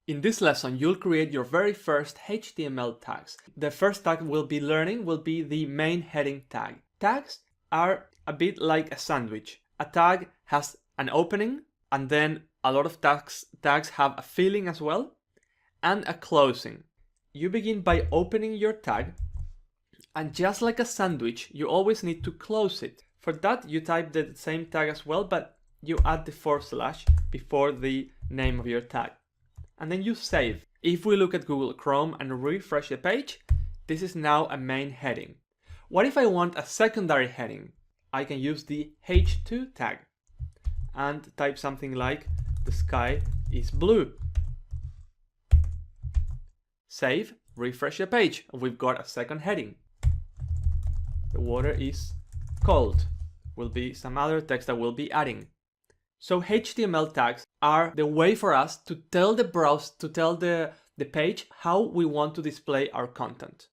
In this lesson, you'll create your very first HTML tags. The first tag we'll be learning will be the main heading tag. Tags are a bit like a sandwich. A tag has an opening, and then a lot of tags have a filling as well, and a closing. You begin by opening your tag, and just like a sandwich, you always need to close it. For that, you type the same tag as well, but you add the / before the name of your tag. And then you save. If we look at Google Chrome and refresh the page, this is now a main heading. What if I want a secondary heading? I can use the h2 tag and type something like the sky is blue. Save, refresh the page, and we've got a second heading. The water is cold. Will be some other text that we'll be adding. So HTML tags are the way for us to tell the page how we want to display our content.